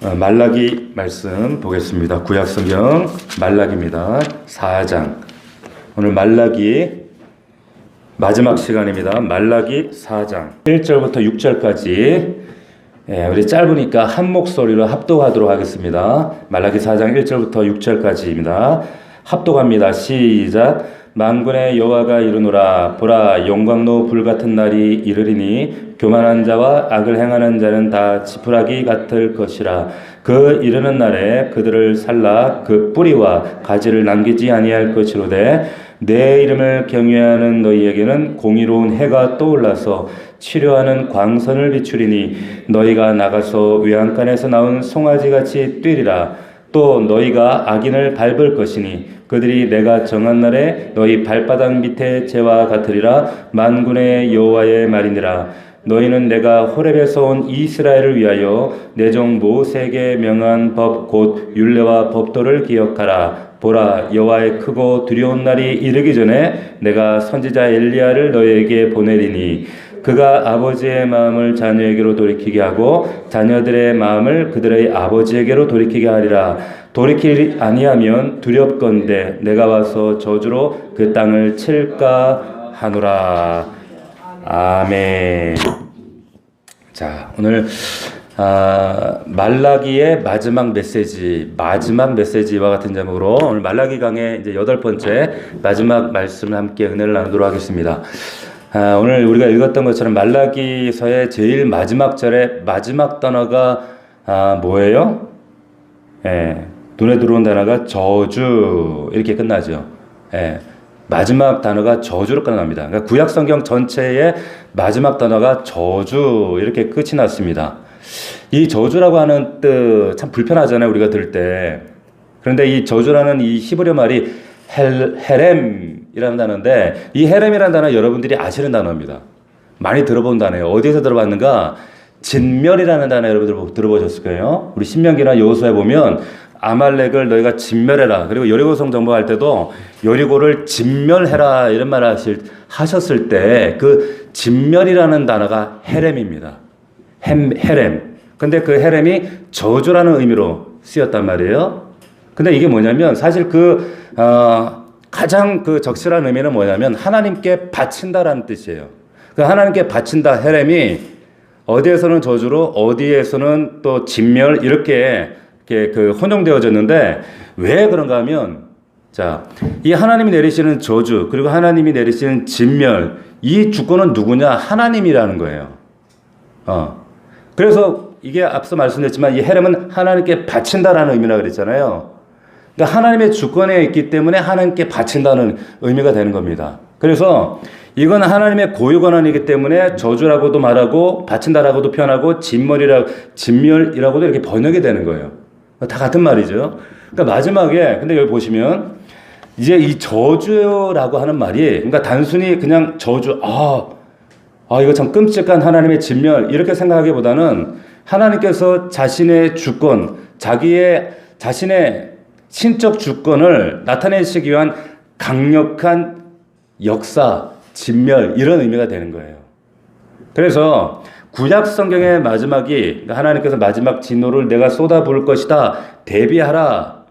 말라기 말씀 보겠습니다. 구약성경 말라기입니다. 4장. 오늘 말라기 마지막 시간입니다. 말라기 4장 1절부터 6절까지 우리 짧으니까 한 목소리로 합독하도록 하겠습니다. 말라기 4장 1절부터 6절까지입니다. 합독합니다. 시작. 만군의 여호와가 이르노라. 보라, 영광로 불같은 날이 이르리니 교만한 자와 악을 행하는 자는 다 지푸라기 같을 것이라. 그 이르는 날에 그들을 살라 그 뿌리와 가지를 남기지 아니할 것이로되 내 이름을 경외하는 너희에게는 공의로운 해가 떠올라서 치료하는 광선을 비추리니 너희가 나가서 외양간에서 나온 송아지같이 뛰리라. 또 너희가 악인을 밟을 것이니 그들이 내가 정한 날에 너희 발바닥 밑에 재와 같으리라. 만군의 여호와의 말이니라. 너희는 내가 호렙에서 온 이스라엘을 위하여 내 종 모세에게 명한 법 곧 율례와 법도를 기억하라. 보라, 여호와의 크고 두려운 날이 이르기 전에 내가 선지자 엘리야를 너희에게 보내리니 그가 아버지의 마음을 자녀에게로 돌이키게 하고 자녀들의 마음을 그들의 아버지에게로 돌이키게 하리라. 돌이키지 아니하면 두렵건대 내가 와서 저주로 그 땅을 칠까 하노라. 아멘. 자, 오늘 말라기의 마지막 메시지와 같은 제목으로 오늘 말라기 강의 이제 8번째 마지막 말씀을 함께 은혜를 나누도록 하겠습니다. 오늘 우리가 읽었던 것처럼 말라기서의 제일 마지막 절의 마지막 단어가 뭐예요? 눈에 들어온 단어가 저주 이렇게 끝나죠. 마지막 단어가 저주로 끝납니다. 그러니까 구약 성경 전체의 마지막 단어가 저주 이렇게 끝이 났습니다. 이 저주라고 하는 뜻 참 불편하잖아요, 우리가 들을 때. 그런데 이 저주라는 이 히브리 말이 헤렘이라는 단어인데, 이 헤렘이라는 단어 여러분들이 아시는 단어입니다. 많이 들어본 단어예요. 어디에서 들어봤는가? 진멸이라는 단어 여러분들 들어보셨을 거예요. 우리 신명기나 여호수아에 보면 아말렉을 너희가 진멸해라. 그리고 여리고성 정복할 때도 여리고를 진멸해라 이런 말 하셨을 때 그 진멸이라는 단어가 헤렘입니다. 헤렘. 근데 그 헤렘이 저주라는 의미로 쓰였단 말이에요. 근데 이게 뭐냐면 사실 가장 적절한 의미는 뭐냐면 하나님께 바친다라는 뜻이에요. 그 하나님께 바친다 헤렘이 어디에서는 저주로 어디에서는 또 진멸 이렇게 혼용되어졌는데 왜 그런가 하면 이 하나님이 내리시는 저주 그리고 하나님이 내리시는 진멸 이 주권은 누구냐? 하나님이라는 거예요. 그래서 이게 앞서 말씀드렸지만 이 헤렘은 하나님께 바친다라는 의미라 그랬잖아요. 그러니까 하나님의 주권에 있기 때문에 하나님께 바친다는 의미가 되는 겁니다. 그래서 이건 하나님의 고유 권한이기 때문에 저주라고도 말하고 바친다라고도 표현하고 진멸이라고도 이렇게 번역이 되는 거예요. 다 같은 말이죠. 그러니까 마지막에 근데 여기 보시면 이제 이 저주라고 하는 말이 그러니까 단순히 그냥 저주 이거 참 끔찍한 하나님의 진멸 이렇게 생각하기보다는 하나님께서 자신의 주권 자신의 신적 주권을 나타내시기 위한 강력한 역사 진멸 이런 의미가 되는 거예요. 그래서 구약 성경의 마지막이 하나님께서 마지막 진노를 내가 쏟아부을 것이다 대비하라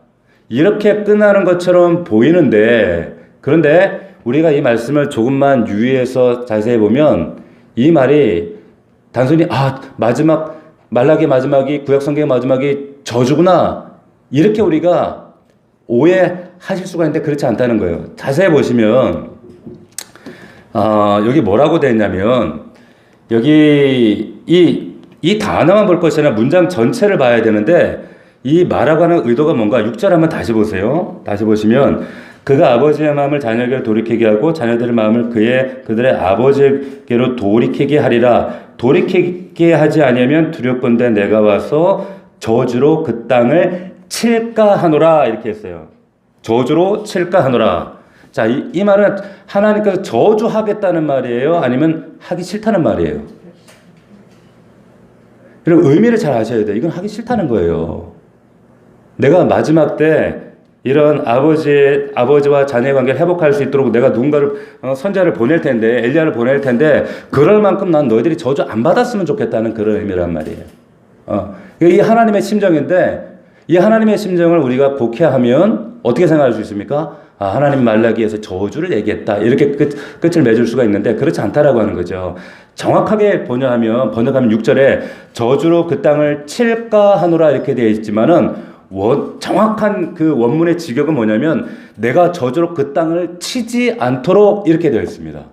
이렇게 끝나는 것처럼 보이는데 그런데 우리가 이 말씀을 조금만 유의해서 자세히 보면 이 말이 단순히 말라기 마지막이 구약 성경의 마지막이 저주구나 이렇게 우리가 오해하실 수가 있는데 그렇지 않다는 거예요. 자세히 보시면 여기 뭐라고 되어 있냐면 여기 이 단어만 볼 것이 아니라 문장 전체를 봐야 되는데 이 말하고 하는 의도가 뭔가 6절 한번 다시 보세요. 다시 보시면 그가 아버지의 마음을 자녀에게로 돌이키게 하고 자녀들의 마음을 그들의 아버지에게로 돌이키게 하리라. 돌이키게 하지 아니하면 두렵건대 내가 와서 저주로 그 땅을 칠까 하노라 이렇게 했어요. 저주로 칠까 하노라. 자, 이 말은 하나님께서 저주하겠다는 말이에요? 아니면 하기 싫다는 말이에요? 그리고 의미를 잘 아셔야 돼요. 이건 하기 싫다는 거예요. 내가 마지막 때 이런 아버지와 자녀의 관계를 회복할 수 있도록 내가 누군가를 선자를 보낼 텐데 엘리야를 보낼 텐데 그럴 만큼 난 너희들이 저주 안 받았으면 좋겠다는 그런 의미란 말이에요. 이 하나님의 심정인데 이 하나님의 심정을 우리가 복해하면 어떻게 생각할 수 있습니까? 하나님 말라기에서 저주를 얘기했다. 이렇게 끝을 맺을 수가 있는데 그렇지 않다라고 하는 거죠. 정확하게 번역하면 6절에 저주로 그 땅을 칠까 하노라 이렇게 되어 있지만은 정확한 그 원문의 직역은 뭐냐면 내가 저주로 그 땅을 치지 않도록 이렇게 되어 있습니다.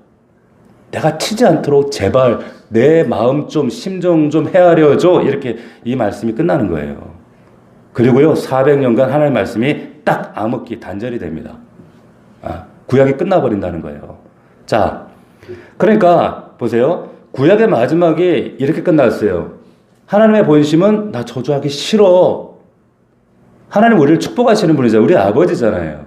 내가 치지 않도록 제발 내 마음 좀 심정 좀 헤아려 줘. 이렇게 이 말씀이 끝나는 거예요. 그리고요 400년간 하나님의 말씀이 딱 암흑기 단절이 됩니다. 구약이 끝나버린다는 거예요. 자, 그러니까 보세요. 구약의 마지막이 이렇게 끝났어요. 하나님의 본심은 나 저주하기 싫어. 하나님 우리를 축복하시는 분이잖아요. 우리 아버지잖아요.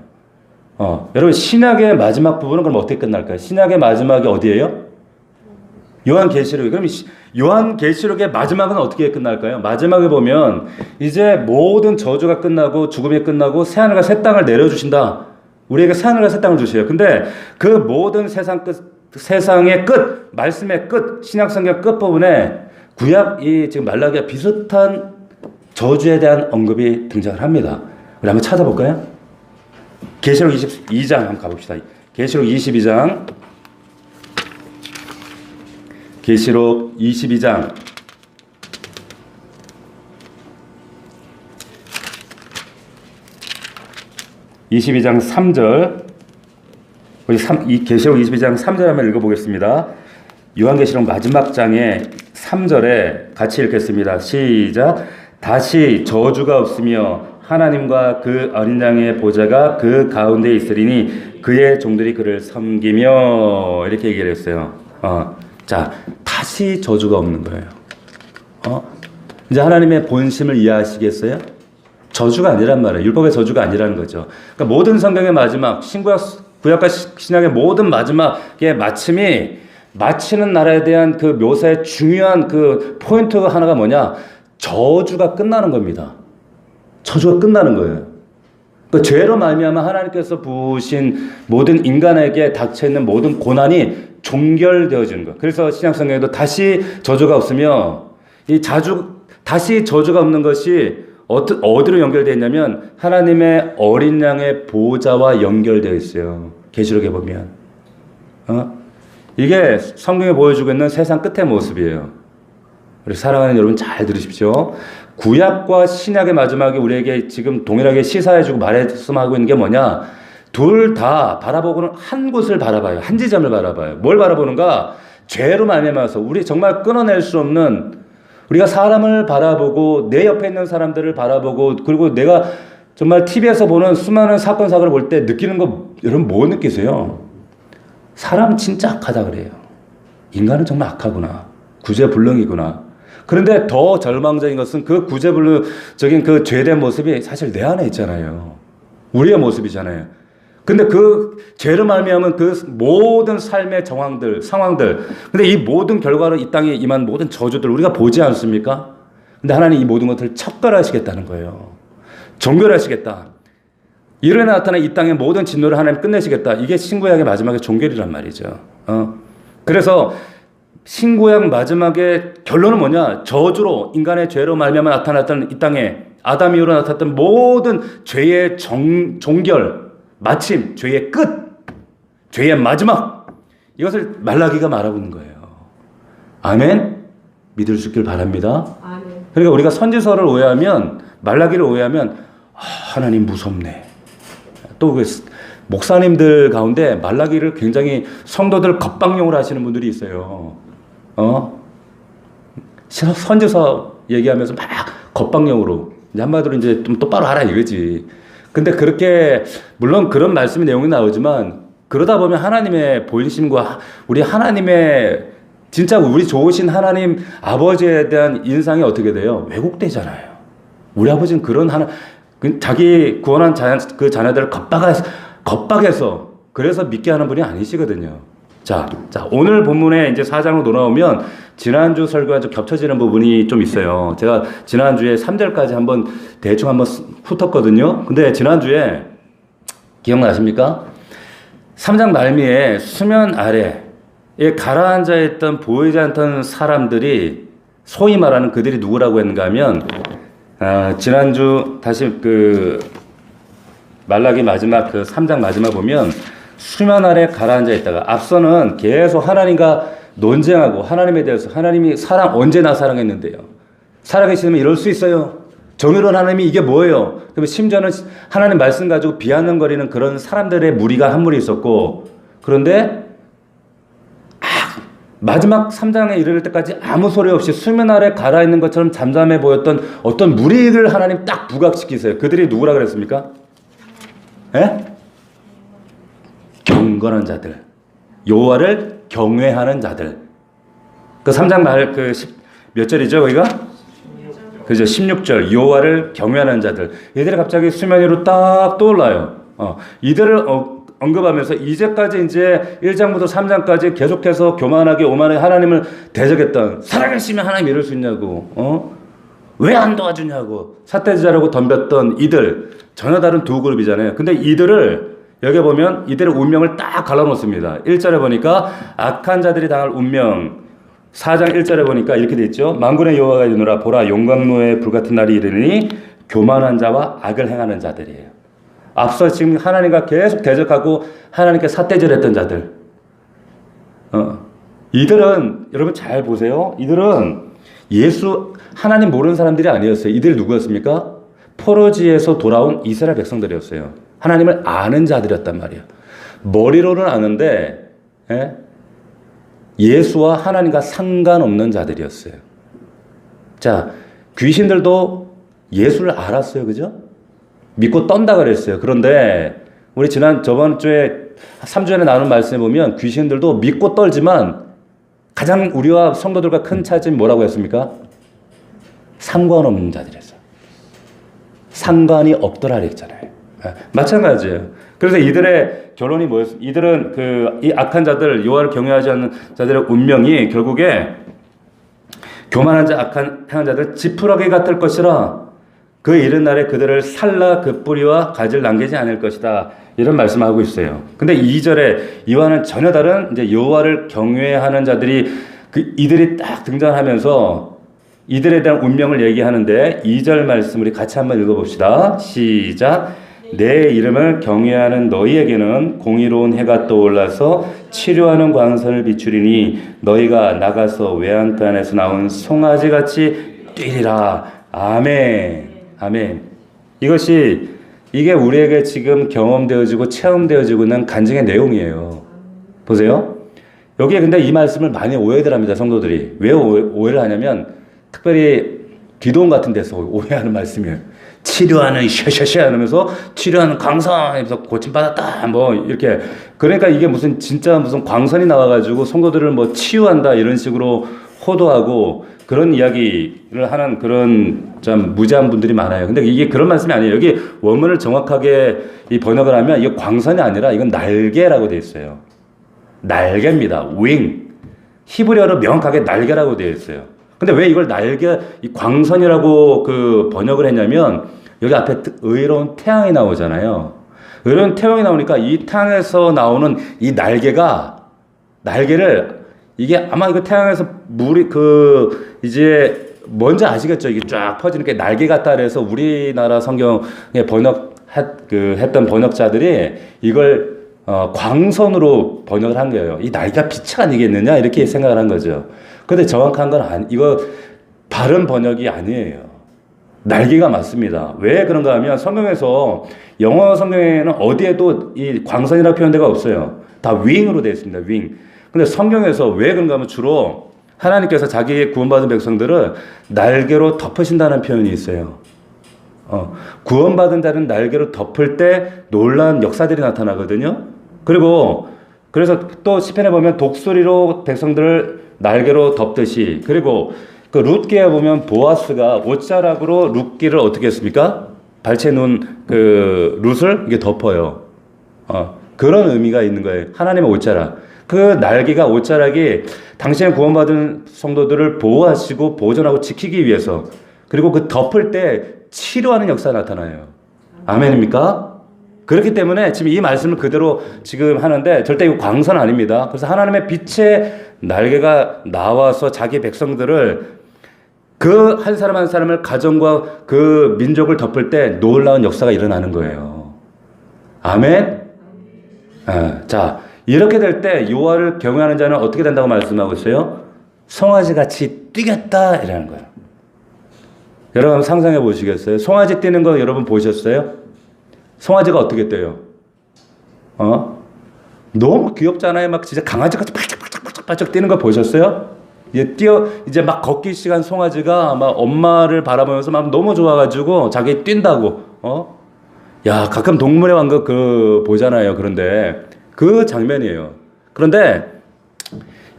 여러분 신약의 마지막 부분은 그럼 어떻게 끝날까요? 신약의 마지막이 어디예요? 요한계시록. 그럼 요한계시록의 마지막은 어떻게 끝날까요? 마지막에 보면 이제 모든 저주가 끝나고 죽음이 끝나고 새하늘과 새 땅을 내려주신다. 우리에게 새하늘과 새 땅을 주세요. 근데 그 모든 세상의 끝, 말씀의 끝, 신약성경 끝부분에 구약이 지금 말라기와 비슷한 저주에 대한 언급이 등장을 합니다. 우리 한번 찾아볼까요? 계시록 22장 한번 가봅시다. 계시록 22장. 계시록 22장. (22장) 3절. 우리 계시록 22장 3절 한번 읽어보겠습니다. 요한계시록 마지막 장의 3절에 같이 읽겠습니다. 시작. 다시 저주가 없으며 하나님과 그 어린 양의 보좌가 그 가운데 있으리니 그의 종들이 그를 섬기며 이렇게 얘기를 했어요. 자, 다시 저주가 없는 거예요. 이제 하나님의 본심을 이해하시겠어요? 저주가 아니란 말이에요. 율법의 저주가 아니라는 거죠. 그러니까 모든 성경의 마지막, 구약과 신약의 모든 마지막의 마치는 나라에 대한 그 묘사의 중요한 그 포인트가 하나가 뭐냐? 저주가 끝나는 겁니다. 저주가 끝나는 거예요. 그 죄로 말미암아 하나님께서 부으신 모든 인간에게 닥쳐있는 모든 고난이 종결되어지는 거예요. 그래서 신약성경에도 다시 저주가 없으며 다시 저주가 없는 것이 어디로 연결되어 있냐면 하나님의 어린 양의 보호자와 연결되어 있어요. 계시록에 보면 이게 성경에 보여주고 있는 세상 끝의 모습이에요. 우리 사랑하는 여러분 잘 들으십시오. 구약과 신약의 마지막이 우리에게 지금 동일하게 시사해주고 말씀하고 있는 게 뭐냐? 둘 다 바라보고는 한 곳을 바라봐요. 한 지점을 바라봐요. 뭘 바라보는가? 죄로 말미암아서 우리 정말 끊어낼 수 없는, 우리가 사람을 바라보고 내 옆에 있는 사람들을 바라보고, 그리고 내가 정말 TV에서 보는 수많은 사건 사고를 볼 때 느끼는 거, 여러분 뭐 느끼세요? 사람 진짜 악하다 그래요. 인간은 정말 악하구나. 구제불능이구나. 그런데 더 절망적인 것은 그 구제불능적인 그 죄된 모습이 사실 내 안에 있잖아요. 우리의 모습이잖아요. 근데 그 죄로 말미암은 그 모든 삶의 상황들, 근데 이 모든 결과로 이 땅에 임한 모든 저주들 우리가 보지 않습니까? 근데 하나님 이 모든 것들을 척결하시겠다는 거예요. 종결하시겠다. 이르에 나타난 이 땅의 모든 진노를 하나님 끝내시겠다. 이게 신구약의 마지막의 종결이란 말이죠. 그래서 신구약 마지막의 결론은 뭐냐? 저주로, 인간의 죄로 말미암아 나타났던 이 땅에 아담 이후로 나타났던 모든 죄의 종결, 마침, 죄의 끝, 죄의 마지막, 이것을 말라기가 말하고 있는 거예요. 아멘? 믿을 수 있길 바랍니다. 아멘. 그러니까 우리가 선지서를 오해하면, 말라기를 오해하면 하나님 무섭네. 또 그 목사님들 가운데 말라기를 굉장히 성도들 겁방용으로 하시는 분들이 있어요. 선지서 얘기하면서 막 겁방용으로, 한마디로 이제 좀 똑바로 하라 이거지. 근데 그렇게, 물론 그런 말씀의 내용이 나오지만, 그러다 보면 하나님의 본심과 우리 하나님의, 진짜 우리 좋으신 하나님 아버지에 대한 인상이 어떻게 돼요? 왜곡되잖아요. 우리 아버지는 그런 자기 구원한 그 자녀들을 겁박해서 그래서 믿게 하는 분이 아니시거든요. 자, 오늘 본문에 이제 4장으로 돌아오면 지난주 설교와 좀 겹쳐지는 부분이 좀 있어요. 제가 지난주에 3절까지 대충 한번 훑었거든요. 근데 지난주에 기억나십니까? 3장 말미에 수면 아래에 가라앉아 있던 보이지 않던 사람들이 소위 말하는 그들이 누구라고 했는가 하면 지난주 다시 그 말라기 마지막 그 3장 마지막 보면 수면 아래 가라앉아 있다가 앞서는 계속 하나님과 논쟁하고 하나님에 대해서 하나님이 언제 나 사랑했는데요. 살아계시면 이럴 수 있어요. 정의로운 하나님이 이게 뭐예요? 그러면 심지어는 하나님 말씀 가지고 비아냥거리는 그런 사람들의 무리가 한 무리 있었고 그런데 마지막 3장에 이르를 때까지 아무 소리 없이 수면 아래 가라앉는 것처럼 잠잠해 보였던 어떤 무리를 하나님 딱 부각시키세요. 그들이 누구라 그랬습니까? 예? 경건한 자들, 여호와를 경외하는 자들. 그 3장 말 몇 절이죠, 거기가? 그죠, 16절. 여호와를 경외하는 자들. 얘들이 갑자기 수면 위로 딱 떠올라요. 이들을 언급하면서 이제까지 이제 1장부터 3장까지 계속해서 교만하게 오만하게 하나님을 대적했던 살아계시면 하나님 이럴 수 있냐고, 왜 안 도와주냐고 삿대질하고 덤볐던 이들 전혀 다른 두 그룹이잖아요. 근데 이들을 여기 보면 이들의 운명을 딱 갈라놓습니다. 1절에 보니까 악한 자들이 당할 운명, 4장 1절에 보니까 이렇게 돼 있죠. 만군의 여호와가 이르노라 보라 용광로에 불같은 날이 이르니 교만한 자와 악을 행하는 자들이에요. 앞서 지금 하나님과 계속 대적하고 하나님께 삿대질했던 자들, 이들은 여러분 잘 보세요. 이들은 하나님 모르는 사람들이 아니었어요. 이들이 누구였습니까? 포로지에서 돌아온 이스라엘 백성들이었어요. 하나님을 아는 자들이었단 말이에요. 머리로는 아는데 예수와 하나님과 상관없는 자들이었어요. 자, 귀신들도 예수를 알았어요. 그죠? 믿고 떤다 그랬어요. 그런데 우리 저번 주에 3주 전에 나눈 말씀에 보면 귀신들도 믿고 떨지만 가장 우리와 성도들과 큰 차이점이 뭐라고 했습니까? 상관없는 자들이었어요. 상관이 없더라 그랬잖아요. 마찬가지예요. 그래서 이들의 결론이 뭐였어요? 이들은 이 악한 자들, 여호와를 경외하지 않는 자들의 운명이 결국에 교만한 자, 악한 자들 지푸라기 같을 것이라 그 이른 날에 그들을 살라 그 뿌리와 가지를 남기지 않을 것이다. 이런 말씀하고 있어요. 근데 2절에 이와는 전혀 다른 이제 여호와를 경외하는 자들이 이들이 딱 등장하면서 이들에 대한 운명을 얘기하는데 2절 말씀 우리 같이 한번 읽어봅시다. 시작. 내 이름을 경외하는 너희에게는 공의로운 해가 떠올라서 치료하는 광선을 비추리니 너희가 나가서 외양간에서 나온 송아지같이 뛰리라. 아멘. 아멘. 이게 우리에게 지금 경험되어지고 체험되어지고 있는 간증의 내용이에요. 보세요. 여기에 근데 이 말씀을 많이 오해들 합니다. 성도들이. 왜 오해를 하냐면 특별히 기도원 같은 데서 오해하는 말씀이에요. 치료하는 샤샤샤 하면서 치료하는 광선에서 고침받았다 뭐 이렇게. 그러니까 이게 무슨 광선이 나와가지고 성도들을 뭐 치유한다 이런 식으로 호도하고 그런 이야기를 하는 그런 좀 무지한 분들이 많아요. 근데 이게 그런 말씀이 아니에요. 여기 원문을 정확하게 이 번역을 하면 이게 광선이 아니라 이건 날개라고 되어 있어요. 날개입니다. wing. 히브리어로 명확하게 날개라고 되어 있어요. 근데 왜 이걸 이 광선이라고 번역을 했냐면 여기 앞에 의로운 태양이 나오잖아요. 의로운 태양이 나오니까 이 태양에서 나오는 이 날개를 이게 아마 이거 태양에서 물이 이제 뭔지 아시겠죠? 이게 쫙 퍼지는 게 날개 같다 그래서 우리나라 성경에 했던 번역자들이 이걸 광선으로 번역을 한 거예요. 이 날개가 빛이 아니겠느냐 이렇게 생각을 한 거죠. 근데 정확한 건 이거 바른 번역이 아니에요. 날개가 맞습니다. 왜 그런가 하면 영어 성경에는 어디에도 이 광선이라고 표현 데가 없어요. 다 윙으로 되어 있습니다. 윙. 근데 성경에서 왜 그런가 하면 주로 하나님께서 자기의 구원받은 백성들을 날개로 덮으신다는 표현이 있어요. 구원받은 자는 날개로 덮을 때 놀라운 역사들이 나타나거든요. 그래서 또 시편에 보면 독수리로 백성들을 날개로 덮듯이, 그리고 그 룻기에 보면 보아스가 옷자락으로 룻기를 어떻게 했습니까? 발치해 놓은 룻을 이게 덮어요. 그런 의미가 있는 거예요. 하나님의 옷자락. 그 날개가 옷자락이 당신의 구원받은 성도들을 보호하시고 보존하고 지키기 위해서, 그리고 그 덮을 때 치료하는 역사가 나타나요. 아멘입니까? 그렇기 때문에 지금 이 말씀을 그대로 지금 하는데 절대 이거 광선 아닙니다. 그래서 하나님의 빛의 날개가 나와서 자기 백성들을 그 한 사람 한 사람을 가정과 그 민족을 덮을 때 놀라운 역사가 일어나는 거예요. 아멘? 자, 이렇게 될 때 여호와를 경외하는 자는 어떻게 된다고 말씀하고 있어요? 송아지같이 뛰겠다 이라는 거예요. 여러분 상상해 보시겠어요? 송아지 뛰는 거 여러분 보셨어요? 송아지가 어떻게 뛰어요? 너무 귀엽잖아요. 막 진짜 강아지같이 팔짝팔짝 뛰는 거 보셨어요? 이제 막 걷기 시간 송아지가 막 엄마를 바라보면서 막 너무 좋아가지고 자기 뛴다고, 야, 가끔 동물의 왕국 보잖아요. 그런데 그 장면이에요. 그런데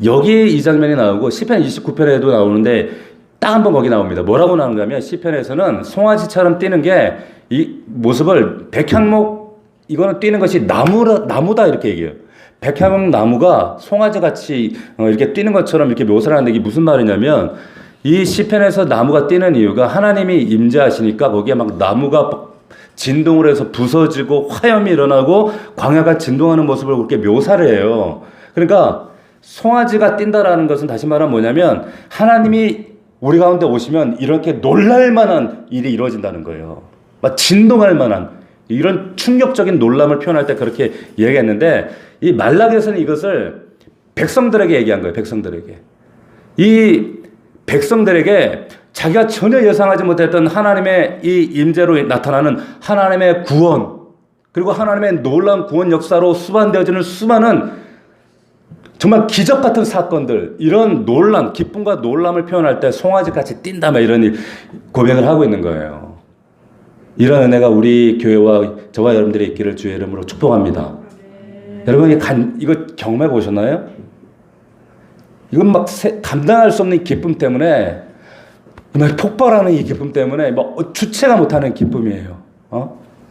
여기 이 장면이 나오고 시편 29편에도 나오는데 딱 한 번 거기 나옵니다. 뭐라고 나오는가 하면 시편에서는 송아지처럼 뛰는 게 이 모습을 백향목, 이거는 뛰는 것이 나무다 이렇게 얘기해요. 백향목 나무가 송아지같이 이렇게 뛰는 것처럼 이렇게 묘사를 하는데 이게 무슨 말이냐면 이 시편에서 나무가 뛰는 이유가 하나님이 임재하시니까 거기에 막 나무가 진동을 해서 부서지고 화염이 일어나고 광야가 진동하는 모습을 그렇게 묘사를 해요. 그러니까 송아지가 뛴다라는 것은 다시 말하면 뭐냐면 하나님이 우리 가운데 오시면 이렇게 놀랄 만한 일이 이루어진다는 거예요. 막 진동할 만한 이런 충격적인 놀람을 표현할 때 그렇게 얘기했는데 이 말라기에서는 이것을 백성들에게 얘기한 거예요. 백성들에게. 이 백성들에게 자기가 전혀 예상하지 못했던 하나님의 이 임재로 나타나는 하나님의 구원, 그리고 하나님의 놀라운 구원 역사로 수반되어지는 수많은 정말 기적 같은 사건들, 이런 놀람, 기쁨과 놀람을 표현할 때 송아지같이 뛴다, 막 이런 고백을 하고 있는 거예요. 이런 은혜가 우리 교회와 저와 여러분들이 있기를 주의 이름으로 축복합니다. 여러분, 이거 경험해 보셨나요? 이건 막 감당할 수 없는 기쁨 때문에, 폭발하는 이 기쁨 때문에 주체가 못하는 기쁨이에요.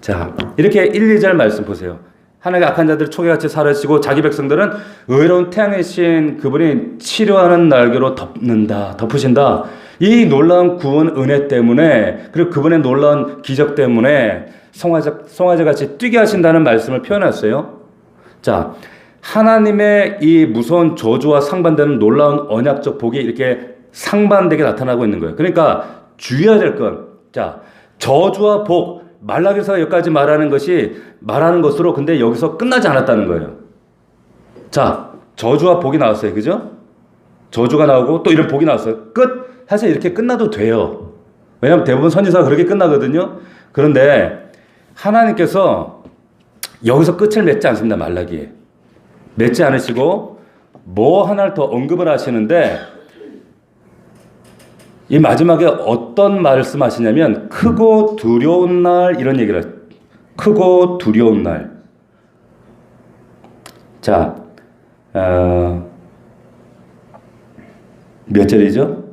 자, 이렇게 1, 2절 말씀 보세요. 하나님의 악한 자들 초계같이 사라지고 자기 백성들은 의로운 태양의 신 그분이 치료하는 날개로 덮으신다. 이 놀라운 구원 은혜 때문에, 그리고 그분의 놀라운 기적 때문에 송아지같이 뛰게 하신다는 말씀을 표현했어요. 자, 하나님의 이 무서운 저주와 상반되는 놀라운 언약적 복이 이렇게 상반되게 나타나고 있는 거예요. 그러니까 주의해야 될 건, 자, 저주와 복, 말라기에서 여기까지 말하는 것으로 근데 여기서 끝나지 않았다는 거예요. 자, 저주와 복이 나왔어요. 그죠? 저주가 나오고 또 이런 복이 나왔어요. 끝! 사실 이렇게 끝나도 돼요. 왜냐하면 대부분 선지서가 그렇게 끝나거든요. 그런데 하나님께서 여기서 끝을 맺지 않습니다. 말라기에. 맺지 않으시고 뭐 하나를 더 언급을 하시는데 이 마지막에 어떤 말씀하시냐면 크고 두려운 날, 이런 얘기를 하죠. 크고 두려운 날. 자, 몇 절이죠?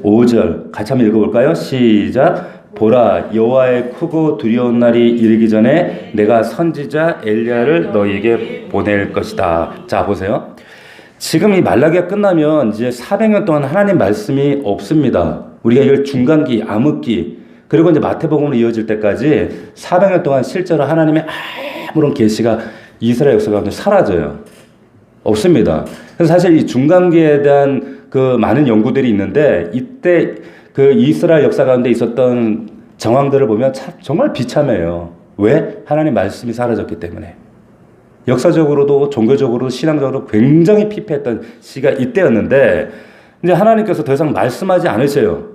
5절 같이 한번 읽어볼까요? 시작. 보라, 여호와의 크고 두려운 날이 이르기 전에 내가 선지자 엘리야를 너희에게 보낼 것이다. 자, 보세요. 지금 이 말라기가 끝나면 이제 400년 동안 하나님 말씀이 없습니다. 우리가 이걸 중간기, 암흑기, 그리고 이제 마태복음으로 이어질 때까지 400년 동안 실제로 하나님의 아무런 계시가 이스라엘 역사 가운데 사라져요. 없습니다. 그래서 사실 이 중간기에 대한 그 많은 연구들이 있는데 이때 그 이스라엘 역사 가운데 있었던 정황들을 보면 참 정말 비참해요. 왜? 하나님 말씀이 사라졌기 때문에. 역사적으로도 종교적으로 신앙적으로 굉장히 피폐했던 시가 이때였는데 이제 하나님께서 더 이상 말씀하지 않으세요.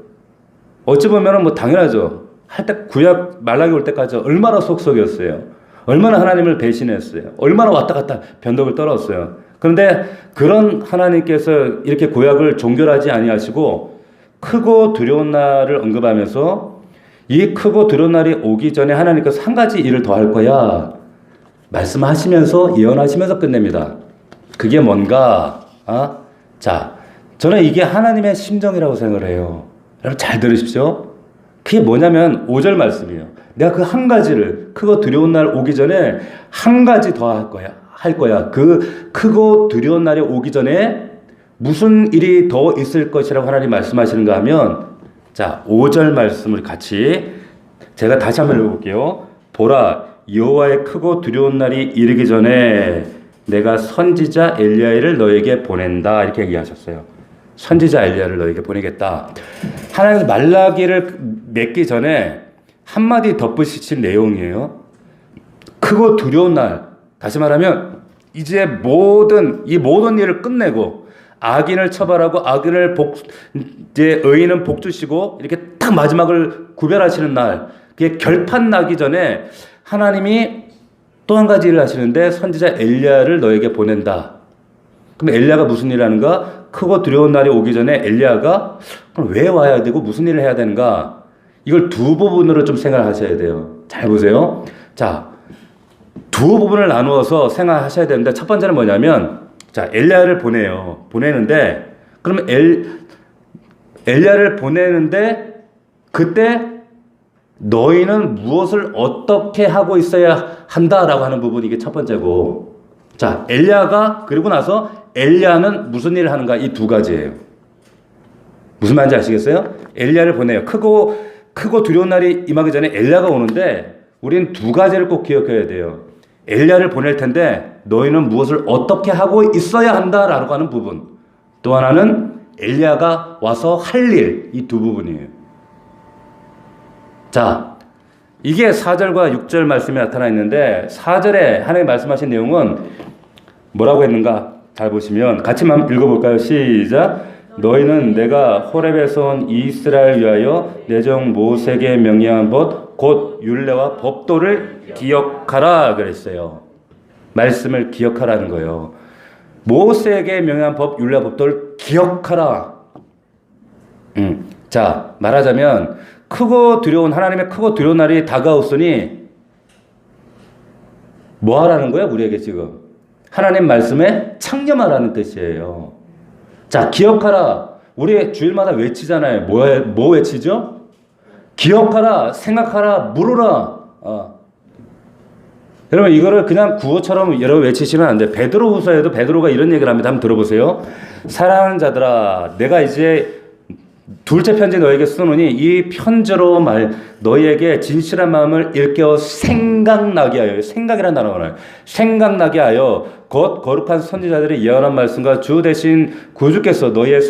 어찌 보면은 당연하죠. 할 때 구약 말라기 올 때까지 얼마나 속속이었어요. 얼마나 하나님을 배신했어요. 얼마나 왔다 갔다 변덕을 떨었어요. 그런데 그런 하나님께서 이렇게 구약을 종결하지 아니하시고 크고 두려운 날을 언급하면서 이 크고 두려운 날이 오기 전에 하나님께서 한 가지 일을 더 할 거야. 말씀하시면서 예언하시면서 끝냅니다. 그게 뭔가? 자, 저는 이게 하나님의 심정이라고 생각을 해요. 여러분 잘 들으십시오. 그게 뭐냐면 5절 말씀이에요. 내가 그 한 가지를, 크고 두려운 날 오기 전에 한 가지 더 할 거야. 그 크고 두려운 날이 오기 전에 무슨 일이 더 있을 것이라고 하나님 말씀하시는가 하면, 자, 5절 말씀을 같이 제가 다시 한번 읽어볼게요. 보라, 여호와의 크고 두려운 날이 이르기 전에 내가 선지자 엘리야를 너에게 보낸다. 이렇게 얘기하셨어요. 선지자 엘리야를 너에게 보내겠다. 하나님께서 말라기를 맺기 전에 한마디 덧붙이신 내용이에요. 크고 두려운 날, 다시 말하면 이제 이 모든 일을 끝내고 악인을 처벌하고 이제 의인은 복 주시고 이렇게 딱 마지막을 구별하시는 날, 그게 결판 나기 전에 하나님이 또 한 가지 일을 하시는데 선지자 엘리야를 너에게 보낸다. 그럼 엘리야가 무슨 일을 하는가? 크고 두려운 날이 오기 전에 엘리야가 그럼 왜 와야 되고 무슨 일을 해야 되는가? 이걸 두 부분으로 좀 생각하셔야 돼요. 잘 보세요. 자, 두 부분을 나누어서 생각하셔야 되는데 첫 번째는 뭐냐면, 자, 엘리야를 보내요. 보내는데 그러면 엘리야를 보내는데 그때 너희는 무엇을 어떻게 하고 있어야 한다라고 하는 부분이 이게 첫 번째고, 자, 엘리야가 그리고 나서 엘리야는 무슨 일을 하는가, 이 두 가지예요. 무슨 말인지 아시겠어요? 엘리야를 보내요. 크고 두려운 날이 임하기 전에 엘리야가 오는데 우리는 두 가지를 꼭 기억해야 돼요. 엘리야를 보낼 텐데 너희는 무엇을 어떻게 하고 있어야 한다라고 하는 부분. 또 하나는 엘리야가 와서 할 일, 이 두 부분이에요. 자, 이게 4절과 6절 말씀에 나타나 있는데 4절에 하나님 말씀하신 내용은 뭐라고 했는가? 잘 보시면 같이 한번 읽어볼까요? 시작. 너희는 내가 호렙에서 온 이스라엘 위하여 내 종 모세에게 명령한 법 곧 율례와 법도를 기억하라 그랬어요. 말씀을 기억하라는 거예요. 모세에게 명령한 법, 율례와 법도를 기억하라. 자, 말하자면 하나님의 크고 두려운 날이 다가왔으니 뭐 하라는 거야? 우리에게 지금 하나님 말씀에 창념하라는 뜻이에요. 자, 기억하라. 우리 주일마다 외치잖아요. 뭐 외치죠? 기억하라, 생각하라, 물으라. 여러분, 이거를 그냥 구호처럼 여러분 외치시면 안 돼요. 베드로후서에도 베드로가 이런 얘기를 합니다. 한번 들어보세요. 사랑하는 자들아, 내가 이제 둘째 편지 너에게 쓰노니 이 편지로 너희에게 진실한 마음을 일깨워 생각나게 하여, 생각이라는 단어가 나와요. 생각나게 하여 곧 거룩한 선지자들의 예언한 말씀과 주 대신 구주께서 너희의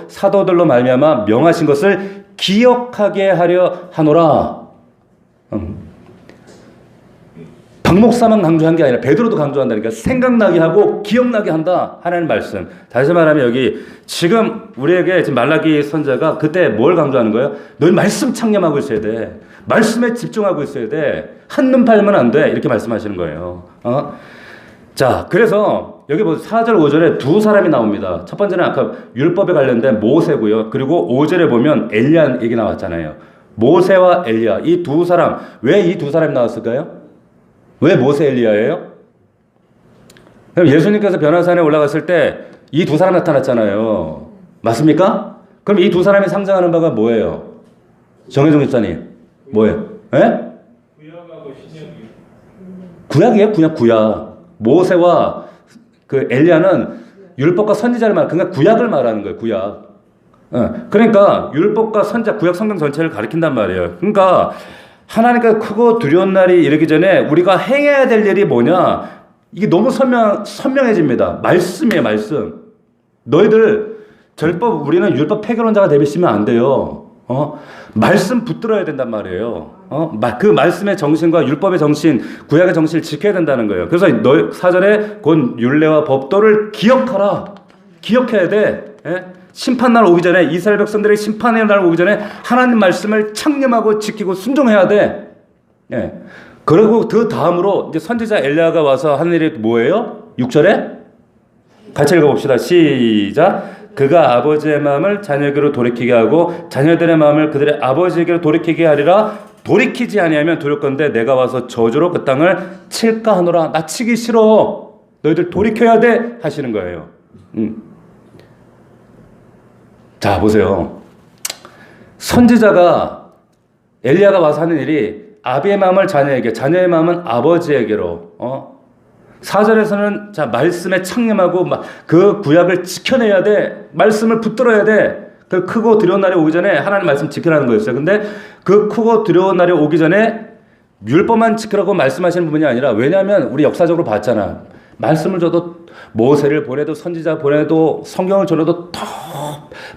사도들로 말미암아 명하신 것을 기억하게 하려 하노라. 박 목사만 강조한 게 아니라 베드로도 강조한다니까. 생각나게 하고 기억나게 한다. 하나님 말씀. 다시 말하면 여기 지금 우리에게 지금 말라기 선자가 그때 뭘 강조하는 거예요? 너희 말씀 창념하고 있어야 돼. 말씀에 집중하고 있어야 돼. 한눈 팔면 안 돼. 이렇게 말씀하시는 거예요. 자, 그래서 여기 보세요. 4절 5절에 두 사람이 나옵니다. 첫 번째는 아까 율법에 관련된 모세고요. 그리고 5절에 보면 엘리야 얘기 나왔잖아요. 모세와 엘리야, 이 두 사람. 왜 이 두 사람이 나왔을까요? 왜 모세 엘리야예요? 그럼 예수님께서 변화산에 올라갔을 때 이 두 사람 나타났잖아요. 맞습니까? 그럼 이 두 사람이 상징하는 바가 뭐예요? 정혜종 집사님, 뭐예요? 예? 구약하고 신약이. 구약이에요? 그냥 구약. 모세와 그 엘리야는 율법과 선지자를 그러니까 구약을 말하는 거예요. 구약. 그러니까 율법과 선지자, 구약 성경 전체를 가리킨단 말이에요. 그러니까 하나님께서 크고 두려운 날이 이르기 전에 우리가 행해야 될 일이 뭐냐? 이게 너무 선명해집니다. 말씀이에요, 말씀. 너희들 우리는 율법 폐결론자가 되시면 안 돼요. 말씀 붙들어야 된단 말이에요. 그 말씀의 정신과 율법의 정신, 구약의 정신을 지켜야 된다는 거예요. 그래서 너희 4절에 곧 율례와 법도를 기억하라. 기억해야 돼. 예? 심판날 오기 전에, 이스라엘 백성들의 심판의 날 오기 전에 하나님 말씀을 창념하고 지키고 순종해야 돼. 예. 그리고 그 다음으로 이제 선지자 엘리야가 와서 하는 일이 뭐예요? 6절에 같이 읽어봅시다. 시작. 그가 아버지의 마음을 자녀에게로 돌이키게 하고 자녀들의 마음을 그들의 아버지에게로 돌이키게 하리라. 돌이키지 아니하면 두렵건대 내가 와서 저주로 그 땅을 칠까 하노라. 나 치기 싫어. 너희들 돌이켜야 돼. 하시는 거예요. 자, 보세요. 선지자가 엘리야가 와서 하는 일이 아비의 마음을 자녀에게, 자녀의 마음은 아버지에게로. 4절에서는 자, 말씀에 창념하고 그 구약을 지켜내야 돼. 말씀을 붙들어야 돼. 그 크고 두려운 날이 오기 전에 하나님 말씀 지키라는 거였어요. 근데 그 크고 두려운 날이 오기 전에 율법만 지키라고 말씀하시는 부분이 아니라, 왜냐하면 우리 역사적으로 봤잖아. 말씀을 줘도 모세를 보내도 선지자 보내도 성경을 줘도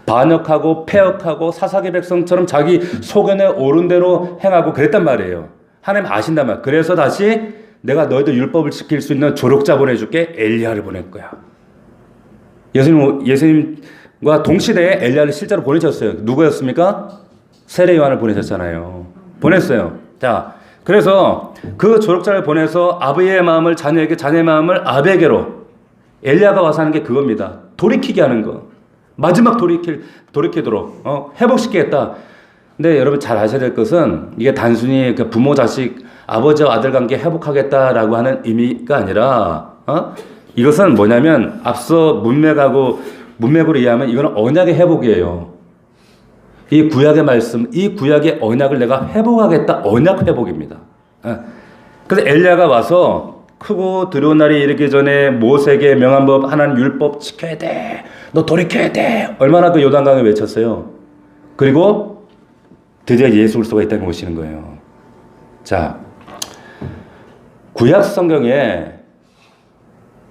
반역하고 패역하고 사사기 백성처럼 자기 소견에 오른 대로 행하고 그랬단 말이에요. 하나님 아신단 말이에요. 그래서 다시 내가 너희들 율법을 지킬 수 있는 조력자 보내줄게. 엘리야를 보낼 거야. 예수님과 동시대에 엘리야를 실제로 보내셨어요. 누구였습니까? 세례 요한을 보내셨잖아요. 보냈어요. 자, 그래서 그 조력자를 보내서 아버지의 마음을 자녀에게, 자녀의 마음을 아베에게로, 엘리야가 와서 하는 게 그겁니다. 돌이키게 하는 거. 마지막 돌이키도록 회복시키겠다. 근데 여러분 잘 아셔야 될 것은 이게 단순히 그 부모 자식 아버지와 아들 관계 회복하겠다라고 하는 의미가 아니라 이것은 뭐냐면 앞서 문맥으로 이해하면 이거는 언약의 회복이에요. 이 구약의 말씀, 이 구약의 언약을 내가 회복하겠다. 언약 회복입니다. 그래서 엘리야가 와서 크고 두려운 날이 이르기 전에 모세에게 명한 법, 하나님 율법 지켜야 돼. 너 돌이켜야 돼. 얼마나 그 요단강을 외쳤어요. 그리고 드디어 예수 그리스도가 이 땅에 오시는 거예요. 자, 구약 성경에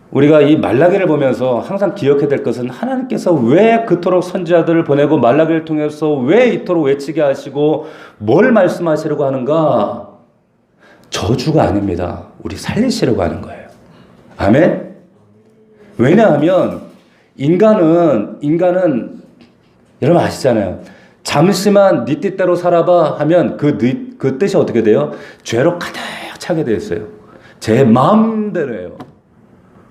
우리가 이 말라기를 보면서 항상 기억해야 될 것은 하나님께서 왜 그토록 선지자들을 보내고 말라기를 통해서 왜 이토록 외치게 하시고 뭘 말씀하시려고 하는가? 저주가 아닙니다. 우리 살리시려고 하는 거예요. 아멘? 왜냐하면 인간은 여러분 아시잖아요. 잠시만 네 뜻대로 살아봐 하면 그 뜻이 어떻게 돼요? 죄로 가득 차게 되어 있어요. 제 마음대로예요.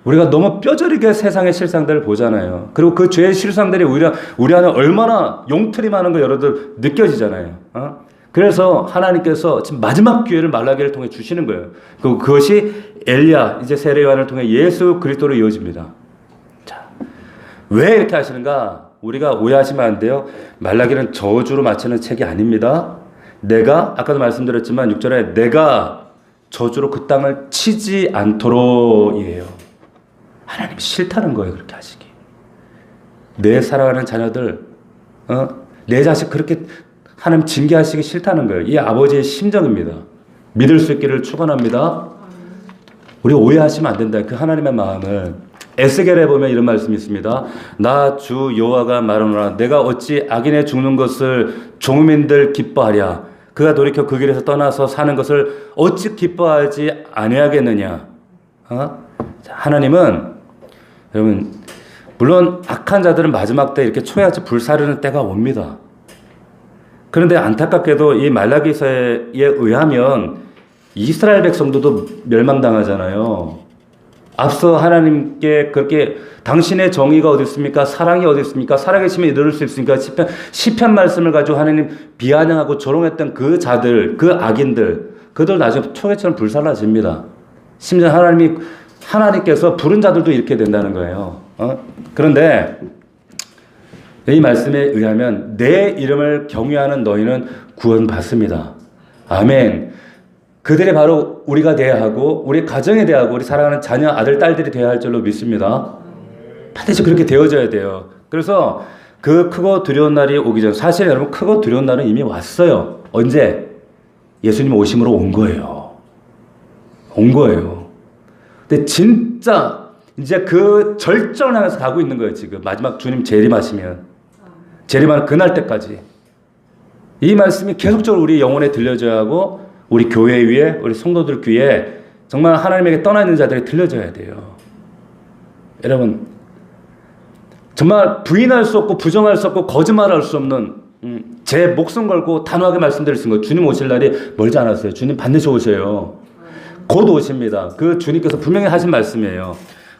우리가 너무 뼈저리게 세상의 실상들을 보잖아요. 그리고 그 죄의 실상들이 우리 안에 얼마나 용틀이 많은 거 여러분들 느껴지잖아요. 그래서 하나님께서 지금 마지막 기회를 말라기를 통해 주시는 거예요. 그것이 엘리야, 이제 세례 요한을 통해 예수 그리스도로 이어집니다. 자, 왜 이렇게 하시는가? 우리가 오해하시면 안 돼요. 말라기는 저주로 마치는 책이 아닙니다. 내가 아까도 말씀드렸지만 6절에 내가 저주로 그 땅을 치지 않도록이에요. 하나님이 싫다는 거예요. 그렇게 하시기. 내 사랑하는 자녀들, 내 자식 그렇게 하나님 징계하시기 싫다는 거예요. 이 아버지의 심정입니다. 믿을 수 있기를 축원합니다. 우리 오해하시면 안 된다. 그 하나님의 마음을. 에스겔에 보면 이런 말씀이 있습니다. 나 주 여호와가 말하노라. 내가 어찌 악인의 죽는 것을 종민들 기뻐하랴. 그가 돌이켜 그 길에서 떠나서 사는 것을 어찌 기뻐하지 아니하겠느냐. 하나님은 여러분 물론 악한 자들은 마지막 때 이렇게 초야지 불사르는 때가 옵니다. 그런데 안타깝게도 이 말라기서에 의하면 이스라엘 백성들도 멸망당하잖아요. 앞서 하나님께 그렇게 당신의 정의가 어디 있습니까? 사랑이 어디 있습니까? 살아계심에 이르를 수 있습니까? 시편 말씀을 가지고 하나님 비아냥하고 조롱했던 그 자들, 그 악인들, 그들 나중에 초계처럼 불살라집니다. 심지어 하나님께서 부른 자들도 이렇게 된다는 거예요. 그런데 이 말씀에 의하면 내 이름을 경외하는 너희는 구원받습니다. 아멘. 그들이 바로 우리가 돼야 하고 우리 가정에 대야 하고 우리 사랑하는 자녀, 아들, 딸들이 돼야 할 줄로 믿습니다. 반드시 그렇게 되어져야 돼요. 그래서 그 크고 두려운 날이 오기 전, 사실 여러분 크고 두려운 날은 이미 왔어요. 언제? 예수님 오심으로 온 거예요. 온 거예요. 근데 진짜 이제 그 절정을 향해서 가고 있는 거예요. 지금 마지막 주님 재림하시면, 재림하는 그날 때까지 이 말씀이 계속적으로 우리 영혼에 들려져야 하고 우리 교회 위에, 우리 성도들 귀에 정말 하나님에게 떠나 있는 자들이 들려져야 돼요. 여러분 정말 부인할 수 없고 부정할 수 없고 거짓말할 수 없는, 제 목숨 걸고 단호하게 말씀드릴 수 있는 거, 주님 오실 날이 멀지 않았어요. 주님 반드시 오셔요. 곧 오십니다. 그 주님께서 분명히 하신 말씀이에요.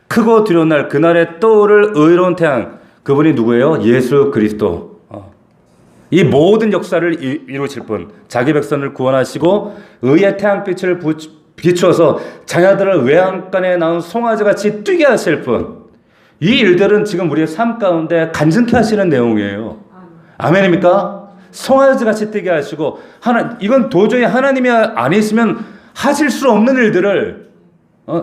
크고 두려운 날, 그날에 떠오를 의로운 태양, 그분이 누구예요? 예수 그리스도. 이 모든 역사를 이루실 분, 자기 백성을 구원하시고 의의 태양빛을 비추어서 자녀들을 외양간에 나온 송아지같이 뛰게 하실 분, 이 일들은 지금 우리의 삶 가운데 간증케 하시는 내용이에요. 아멘입니까? 송아지같이 뛰게 하시고, 이건 도저히 하나님이 아니시면 하실 수 없는 일들을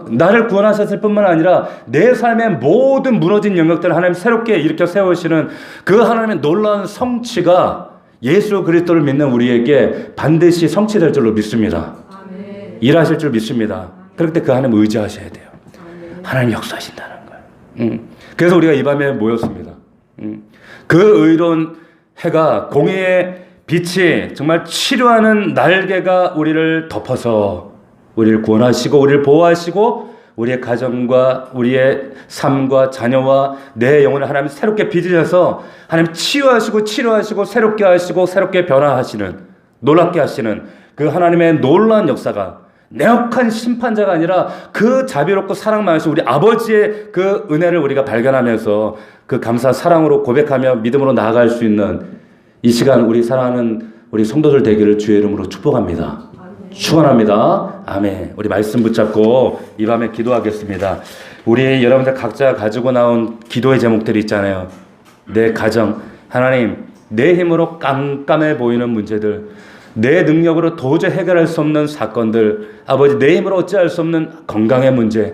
나를 구원하셨을 뿐만 아니라 내 삶의 모든 무너진 영역들을 하나님 새롭게 일으켜 세우시는 그 하나님의 놀라운 성취가 예수 그리스도를 믿는 우리에게 반드시 성취될 줄로 믿습니다. 아멘. 일하실 줄 믿습니다. 그럴 때 그 하나님 의지하셔야 돼요. 아멘. 하나님 역사하신다는 거예요. 그래서 우리가 이 밤에 모였습니다. 그 의로운 해가 공의의 빛이 정말 치료하는 날개가 우리를 덮어서 우리를 구원하시고 우리를 보호하시고 우리의 가정과 우리의 삶과 자녀와 내 영혼을 하나님 새롭게 빚으셔서 하나님 치유하시고 새롭게 하시고 새롭게 변화하시는, 놀랍게 하시는 그 하나님의 놀라운 역사가, 내역한 심판자가 아니라 그 자비롭고 사랑 많으신 우리 아버지의 그 은혜를 우리가 발견하면서 그 감사 사랑으로 고백하며 믿음으로 나아갈 수 있는 이 시간 우리 사랑하는 우리 성도들 되기를 주의 이름으로 축복합니다. 축원합니다. 아멘. 우리 말씀 붙잡고 이 밤에 기도하겠습니다. 우리 여러분들 각자 가지고 나온 기도의 제목들이 있잖아요. 내 가정, 하나님, 내 힘으로 깜깜해 보이는 문제들, 내 능력으로 도저히 해결할 수 없는 사건들, 아버지 내 힘으로 어찌할 수 없는 건강의 문제,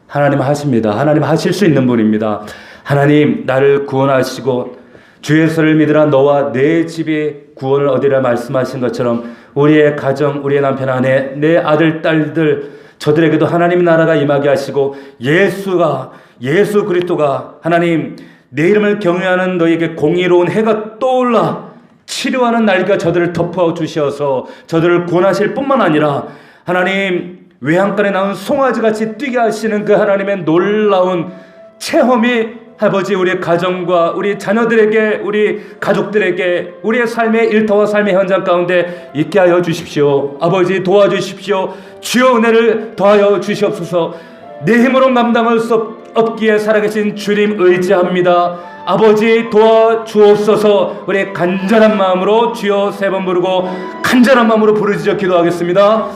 하나님 하십니다. 하나님 하실 수 있는 분입니다. 하나님 나를 구원하시고 주 예수를 믿으라 너와 내 집이 구원을 얻으리라 말씀하신 것처럼 우리의 가정, 우리의 남편, 아내, 내 아들, 딸들 저들에게도 하나님의 나라가 임하게 하시고 예수 그리스도가 하나님 내 이름을 경외하는 너에게 공의로운 해가 떠올라 치료하는 날과 저들을 덮어 주셔서 저들을 구원하실 뿐만 아니라 하나님 외양간에 나온 송아지같이 뛰게 하시는 그 하나님의 놀라운 체험이 아버지 우리 가정과 우리 자녀들에게 우리 가족들에게 우리의 삶의 일터와 삶의 현장 가운데 있게 하여 주십시오. 아버지 도와주십시오. 주여 은혜를 더하여 주시옵소서. 내 힘으로 감당할 수 없기에 살아계신 주님 의지합니다. 아버지 도와주옵소서. 우리 간절한 마음으로 주여 3번 부르고 간절한 마음으로 부르짖어 기도하겠습니다.